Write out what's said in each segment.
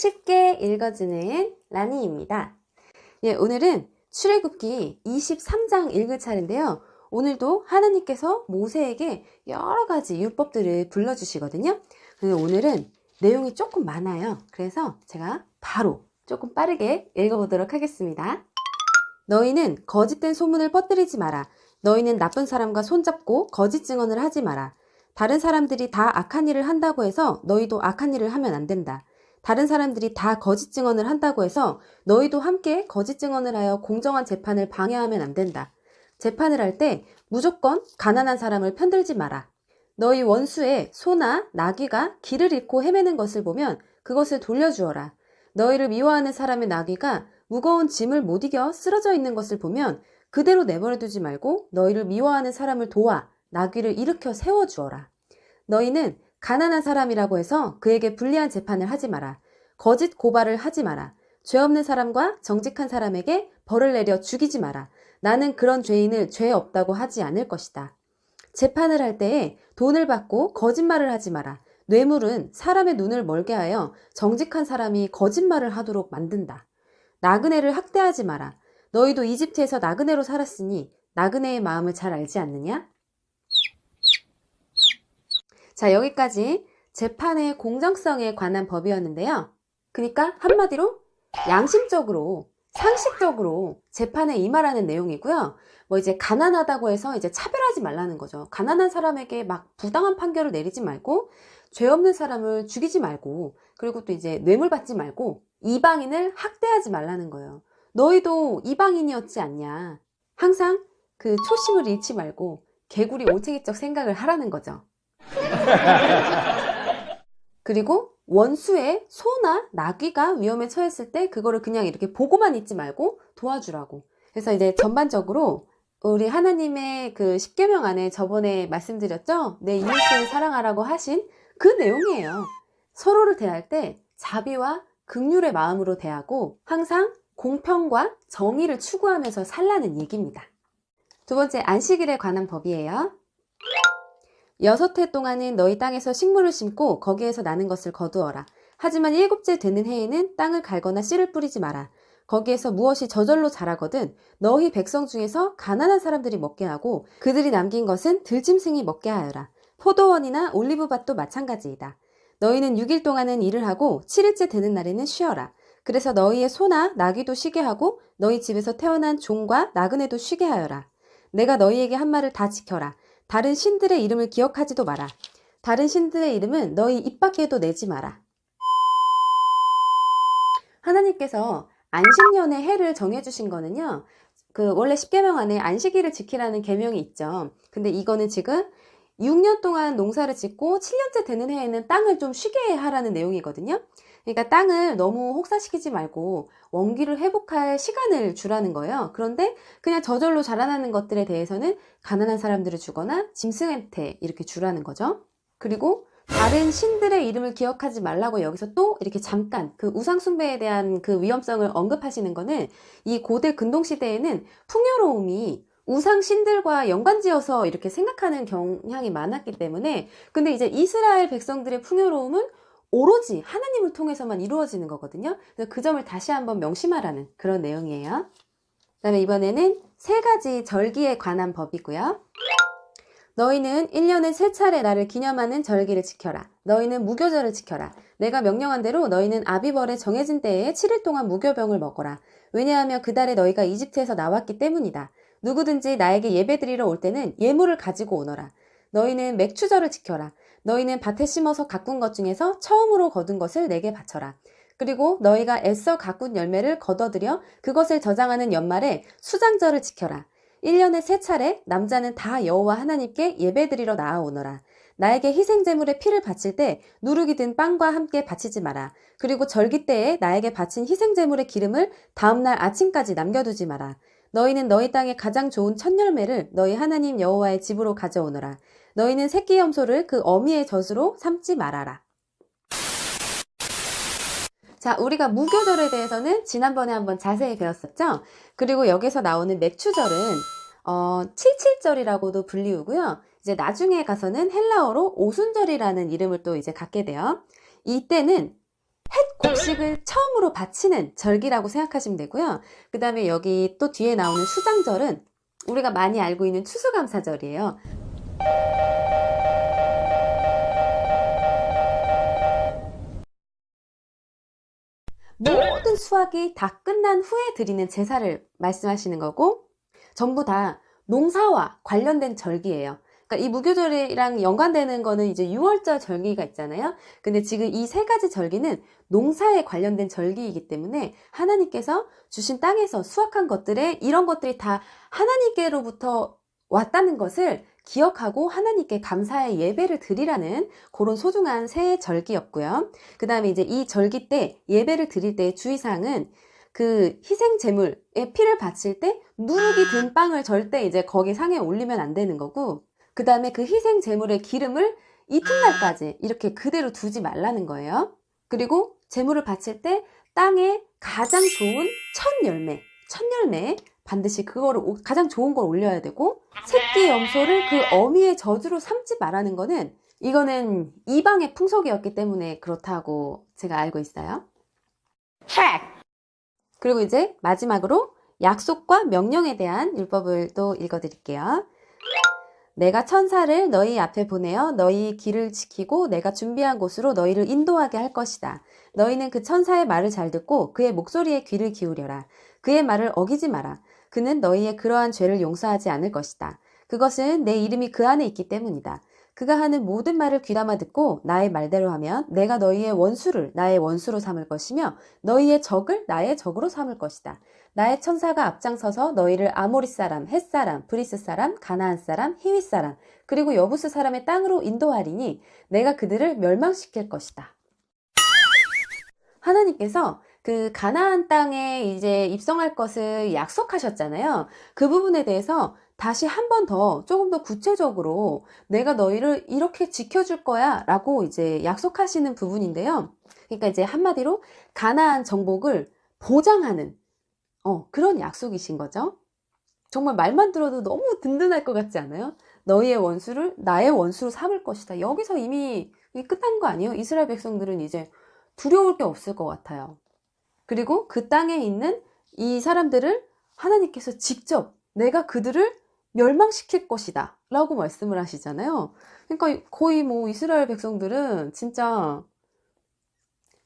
쉽게 읽어주는 라니입니다. 예, 오늘은 출애굽기 23장 읽을 차례인데요. 오늘도 하나님께서 모세에게 여러 가지 율법들을 불러주시거든요. 오늘은 내용이 조금 많아요. 그래서 제가 바로 조금 빠르게 읽어보도록 하겠습니다. 너희는 거짓된 소문을 퍼뜨리지 마라. 너희는 나쁜 사람과 손잡고 거짓 증언을 하지 마라. 다른 사람들이 다 악한 일을 한다고 해서 너희도 악한 일을 하면 안 된다. 다른 사람들이 다 거짓 증언을 한다고 해서 너희도 함께 거짓 증언을 하여 공정한 재판을 방해하면 안 된다. 재판을 할 때 무조건 가난한 사람을 편들지 마라. 너희 원수의 소나 나귀가 길을 잃고 헤매는 것을 보면 그것을 돌려주어라. 너희를 미워하는 사람의 나귀가 무거운 짐을 못 이겨 쓰러져 있는 것을 보면 그대로 내버려두지 말고 너희를 미워하는 사람을 도와 나귀를 일으켜 세워주어라. 너희는 가난한 사람이라고 해서 그에게 불리한 재판을 하지 마라. 거짓 고발을 하지 마라. 죄 없는 사람과 정직한 사람에게 벌을 내려 죽이지 마라. 나는 그런 죄인을 죄 없다고 하지 않을 것이다. 재판을 할 때에 돈을 받고 거짓말을 하지 마라. 뇌물은 사람의 눈을 멀게 하여 정직한 사람이 거짓말을 하도록 만든다. 나그네를 학대하지 마라. 너희도 이집트에서 나그네로 살았으니 나그네의 마음을 잘 알지 않느냐? 자, 여기까지 재판의 공정성에 관한 법이었는데요. 그러니까 한마디로 양심적으로, 상식적으로 재판에 임하라는 내용이고요. 이제 가난하다고 해서 이제 차별하지 말라는 거죠. 가난한 사람에게 막 부당한 판결을 내리지 말고, 죄 없는 사람을 죽이지 말고, 그리고 또 이제 뇌물 받지 말고, 이방인을 학대하지 말라는 거예요. 너희도 이방인이었지 않냐. 항상 그 초심을 잃지 말고 개구리 올챙이적 생각을 하라는 거죠. 그리고 원수의 소나 나귀가 위험에 처했을 때 그거를 그냥 이렇게 보고만 있지 말고 도와주라고. 그래서 이제 전반적으로 우리 하나님의 그 십계명 안에 저번에 말씀드렸죠? 내 이웃을 사랑하라고 하신 그 내용이에요. 서로를 대할 때 자비와 긍휼의 마음으로 대하고 항상 공평과 정의를 추구하면서 살라는 얘기입니다. 두 번째, 안식일에 관한 법이에요. 6해 동안은 너희 땅에서 식물을 심고 거기에서 나는 것을 거두어라. 하지만 7째 되는 해에는 땅을 갈거나 씨를 뿌리지 마라. 거기에서 무엇이 저절로 자라거든 너희 백성 중에서 가난한 사람들이 먹게 하고 그들이 남긴 것은 들짐승이 먹게 하여라. 포도원이나 올리브밭도 마찬가지이다. 너희는 6일 동안은 일을 하고 7일째 되는 날에는 쉬어라. 그래서 너희의 소나 나귀도 쉬게 하고 너희 집에서 태어난 종과 나그네도 쉬게 하여라. 내가 너희에게 한 말을 다 지켜라. 다른 신들의 이름을 기억하지도 마라. 다른 신들의 이름은 너희 입 밖에도 내지 마라. 하나님께서 안식년의 해를 정해주신 거는요. 원래 십계명 안에 안식일을 지키라는 계명이 있죠. 근데 이거는 지금 6년 동안 농사를 짓고 7년째 되는 해에는 땅을 좀 쉬게 하라는 내용이거든요. 그러니까 땅을 너무 혹사시키지 말고 원기를 회복할 시간을 주라는 거예요. 그런데 그냥 저절로 자라나는 것들에 대해서는 가난한 사람들을 주거나 짐승한테 이렇게 주라는 거죠. 그리고 다른 신들의 이름을 기억하지 말라고 여기서 또 이렇게 잠깐 그 우상숭배에 대한 그 위험성을 언급하시는 거는 이 고대 근동시대에는 풍요로움이 우상 신들과 연관지어서 이렇게 생각하는 경향이 많았기 때문에 근데 이제 이스라엘 백성들의 풍요로움은 오로지 하나님을 통해서만 이루어지는 거거든요. 그래서 그 점을 다시 한번 명심하라는 그런 내용이에요. 그 다음에 이번에는 3가지 절기에 관한 법이고요. 너희는 1년에 3차례 나를 기념하는 절기를 지켜라. 너희는 무교절을 지켜라. 내가 명령한 대로 너희는 아비벌의 정해진 때에 7일 동안 무교병을 먹어라. 왜냐하면 그 달에 너희가 이집트에서 나왔기 때문이다. 누구든지 나에게 예배드리러 올 때는 예물을 가지고 오너라. 너희는 맥추절을 지켜라. 너희는 밭에 심어서 가꾼 것 중에서 처음으로 거둔 것을 내게 바쳐라. 그리고 너희가 애써 가꾼 열매를 거둬들여 그것을 저장하는 연말에 수장절을 지켜라. 1년에 3차례 남자는 다 여호와 하나님께 예배드리러 나아오너라. 나에게 희생제물의 피를 바칠 때 누룩이 든 빵과 함께 바치지 마라. 그리고 절기 때에 나에게 바친 희생제물의 기름을 다음날 아침까지 남겨두지 마라. 너희는 너희 땅의 가장 좋은 첫 열매를 너희 하나님 여호와의 집으로 가져오너라. 너희는 새끼 염소를 그 어미의 젖으로 삼지 말아라. 자, 우리가 무교절에 대해서는 지난번에 한번 자세히 배웠었죠? 그리고 여기서 나오는 맥추절은 칠칠절이라고도 불리우고요. 이제 나중에 가서는 헬라어로 오순절이라는 이름을 또 이제 갖게 돼요. 이때는 곡식을 처음으로 바치는 절기라고 생각하시면 되고요. 그 다음에 여기 또 뒤에 나오는 수장절은 우리가 많이 알고 있는 추수감사절이에요. 모든 수확이 다 끝난 후에 드리는 제사를 말씀하시는 거고, 전부 다 농사와 관련된 절기예요. 그러니까 이 무교절이랑 연관되는 거는 이제 6월절 절기가 있잖아요. 근데 지금 이 세 가지 절기는 농사에 관련된 절기이기 때문에 하나님께서 주신 땅에서 수확한 것들에 이런 것들이 다 하나님께로부터 왔다는 것을 기억하고 하나님께 감사의 예배를 드리라는 그런 소중한 새 절기였고요. 그 다음에 이제 이 절기 때 예배를 드릴 때의 주의사항은 그 희생 제물에 피를 바칠 때 누룩이 든 빵을 절대 이제 거기 상에 올리면 안 되는 거고, 그 다음에 그 희생 제물의 기름을 이튿날까지 이렇게 그대로 두지 말라는 거예요. 그리고 제물을 바칠 때 땅에 가장 좋은 첫 열매 반드시 그거를 가장 좋은 걸 올려야 되고, 새끼 염소를 그 어미의 저주로 삼지 말라는 거는 이거는 이방의 풍속이었기 때문에 그렇다고 제가 알고 있어요. 그리고 이제 마지막으로 약속과 명령에 대한 율법을 또 읽어드릴게요. 내가 천사를 너희 앞에 보내어 너희 길을 지키고 내가 준비한 곳으로 너희를 인도하게 할 것이다. 너희는 그 천사의 말을 잘 듣고 그의 목소리에 귀를 기울여라. 그의 말을 어기지 마라. 그는 너희의 그러한 죄를 용서하지 않을 것이다. 그것은 내 이름이 그 안에 있기 때문이다. 그가 하는 모든 말을 귀담아 듣고 나의 말대로 하면 내가 너희의 원수를 나의 원수로 삼을 것이며 너희의 적을 나의 적으로 삼을 것이다. 나의 천사가 앞장서서 너희를 아모리 사람, 헷 사람, 브리스 사람, 가나안 사람, 히윗 사람, 그리고 여부스 사람의 땅으로 인도하리니 내가 그들을 멸망시킬 것이다. 하나님께서 그 가나안 땅에 이제 입성할 것을 약속하셨잖아요. 그 부분에 대해서 다시 한 번 더 조금 더 구체적으로 내가 너희를 이렇게 지켜줄 거야 라고 이제 약속하시는 부분인데요. 그러니까 이제 한마디로 가나안 정복을 보장하는 그런 약속이신 거죠. 정말 말만 들어도 너무 든든할 것 같지 않아요? 너희의 원수를 나의 원수로 삼을 것이다. 여기서 이미 끝난 거 아니에요? 이스라엘 백성들은 이제 두려울 게 없을 것 같아요. 그리고 그 땅에 있는 이 사람들을 하나님께서 직접 내가 그들을 멸망시킬 것이다 라고 말씀을 하시잖아요. 그러니까 거의 뭐 이스라엘 백성들은 진짜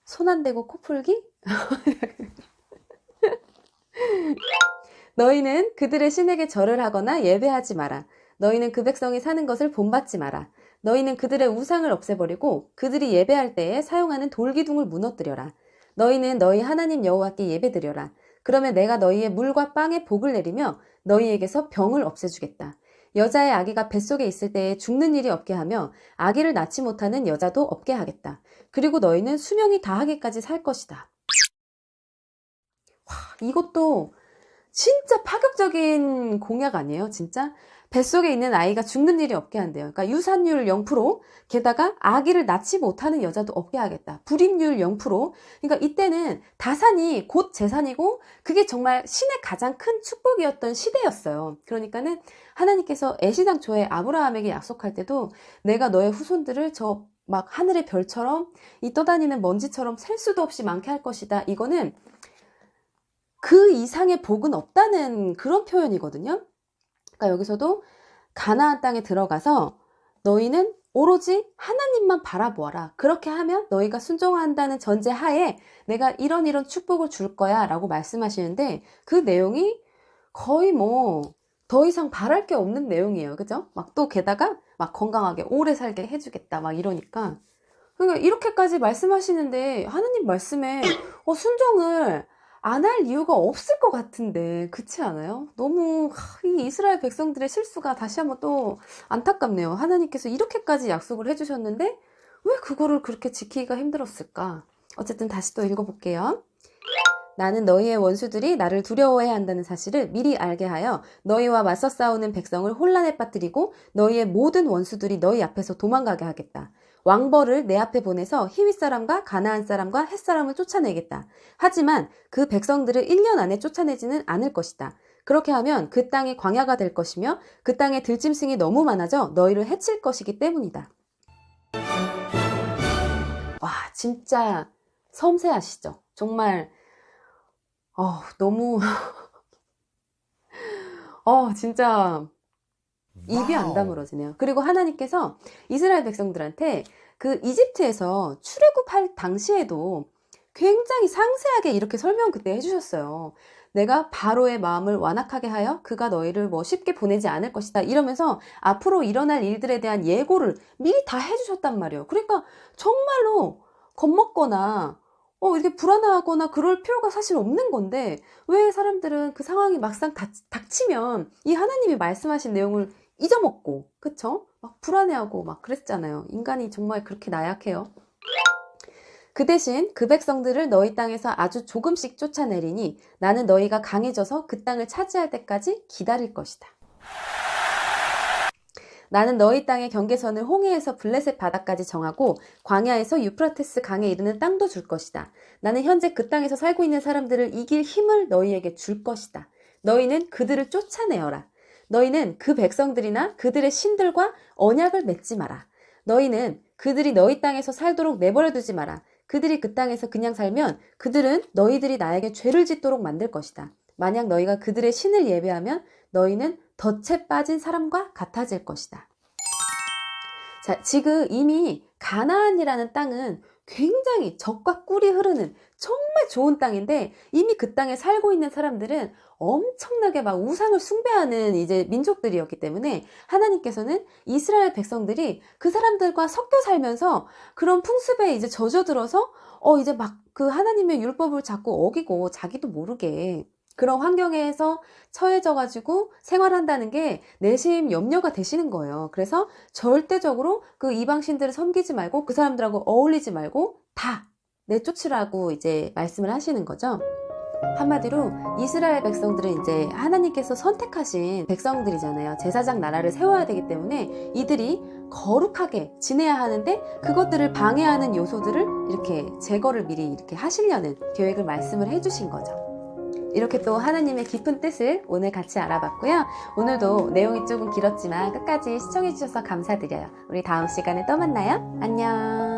손 안 대고 코 풀기? 너희는 그들의 신에게 절을 하거나 예배하지 마라. 너희는 그 백성이 사는 것을 본받지 마라. 너희는 그들의 우상을 없애버리고 그들이 예배할 때에 사용하는 돌기둥을 무너뜨려라. 너희는 너희 하나님 여호와께 예배드려라. 그러면 내가 너희의 물과 빵에 복을 내리며 너희에게서 병을 없애주겠다. 여자의 아기가 뱃속에 있을 때에 죽는 일이 없게 하며 아기를 낳지 못하는 여자도 없게 하겠다. 그리고 너희는 수명이 다하기까지 살 것이다. 와, 이것도 진짜 파격적인 공약 아니에요? 진짜? 뱃속에 있는 아이가 죽는 일이 없게 한대요. 그러니까 유산율 0%, 게다가 아기를 낳지 못하는 여자도 없게 하겠다. 불임률 0%. 그러니까 이때는 다산이 곧 재산이고 그게 정말 신의 가장 큰 축복이었던 시대였어요. 그러니까는 하나님께서 애시당초에 아브라함에게 약속할 때도 내가 너의 후손들을 저 막 하늘의 별처럼 이 떠다니는 먼지처럼 셀 수도 없이 많게 할 것이다. 이거는 그 이상의 복은 없다는 그런 표현이거든요. 그러니까 여기서도 가나안 땅에 들어가서 너희는 오로지 하나님만 바라보아라. 그렇게 하면 너희가 순종한다는 전제 하에 내가 이런 축복을 줄 거야 라고 말씀하시는데 그 내용이 거의 뭐 더 이상 바랄 게 없는 내용이에요. 그죠? 막 또 게다가 막 건강하게 오래 살게 해주겠다 막 이러니까 그러니까 이렇게까지 말씀하시는데 하나님 말씀에 순종을 안 할 이유가 없을 것 같은데 그렇지 않아요? 너무 이 이스라엘 백성들의 실수가 다시 한번 또 안타깝네요. 하나님께서 이렇게까지 약속을 해주셨는데 왜 그거를 그렇게 지키기가 힘들었을까? 어쨌든 다시 또 읽어볼게요. 나는 너희의 원수들이 나를 두려워해야 한다는 사실을 미리 알게 하여 너희와 맞서 싸우는 백성을 혼란에 빠뜨리고 너희의 모든 원수들이 너희 앞에서 도망가게 하겠다. 왕벌을 내 앞에 보내서 히윗 사람과 가나안 사람과 헷 사람을 쫓아내겠다. 하지만 그 백성들을 1년 안에 쫓아내지는 않을 것이다. 그렇게 하면 그 땅이 광야가 될 것이며 그 땅에 들짐승이 너무 많아져 너희를 해칠 것이기 때문이다. 와, 진짜 섬세하시죠. 정말 너무 진짜 입이 안 다물어지네요. 그리고 하나님께서 이스라엘 백성들한테 그 이집트에서 출애굽할 당시에도 굉장히 상세하게 이렇게 설명 그때 해주셨어요. 내가 바로의 마음을 완악하게 하여 그가 너희를 뭐 쉽게 보내지 않을 것이다 이러면서 앞으로 일어날 일들에 대한 예고를 미리 다 해주셨단 말이에요. 그러니까 정말로 겁먹거나 이렇게 불안하거나 그럴 필요가 사실 없는 건데 왜 사람들은 그 상황이 막상 닥치면 이 하나님이 말씀하신 내용을 잊어먹고 그쵸? 막 불안해하고 막 그랬잖아요. 인간이 정말 그렇게 나약해요. 그 대신 그 백성들을 너희 땅에서 아주 조금씩 쫓아내리니 나는 너희가 강해져서 그 땅을 차지할 때까지 기다릴 것이다. 나는 너희 땅의 경계선을 홍해에서 블레셋 바다까지 정하고 광야에서 유프라테스 강에 이르는 땅도 줄 것이다. 나는 현재 그 땅에서 살고 있는 사람들을 이길 힘을 너희에게 줄 것이다. 너희는 그들을 쫓아내어라. 너희는 그 백성들이나 그들의 신들과 언약을 맺지 마라. 너희는 그들이 너희 땅에서 살도록 내버려 두지 마라. 그들이 그 땅에서 그냥 살면 그들은 너희들이 나에게 죄를 짓도록 만들 것이다. 만약 너희가 그들의 신을 예배하면 너희는 덫에 빠진 사람과 같아질 것이다. 자, 지금 이미 가나안이라는 땅은 굉장히 젖과 꿀이 흐르는 정말 좋은 땅인데 이미 그 땅에 살고 있는 사람들은 엄청나게 막 우상을 숭배하는 이제 민족들이었기 때문에 하나님께서는 이스라엘 백성들이 그 사람들과 섞여 살면서 그런 풍습에 이제 젖어들어서 이제 막 그 하나님의 율법을 자꾸 어기고 자기도 모르게 그런 환경에서 처해져가지고 생활한다는 게 내심 염려가 되시는 거예요. 그래서 절대적으로 그 이방신들을 섬기지 말고 그 사람들하고 어울리지 말고 다 내쫓으라고 이제 말씀을 하시는 거죠. 한마디로 이스라엘 백성들은 이제 하나님께서 선택하신 백성들이잖아요. 제사장 나라를 세워야 되기 때문에 이들이 거룩하게 지내야 하는데 그것들을 방해하는 요소들을 이렇게 제거를 미리 이렇게 하시려는 계획을 말씀을 해주신 거죠. 이렇게 또 하나님의 깊은 뜻을 오늘 같이 알아봤고요. 오늘도 내용이 조금 길었지만 끝까지 시청해주셔서 감사드려요. 우리 다음 시간에 또 만나요. 안녕.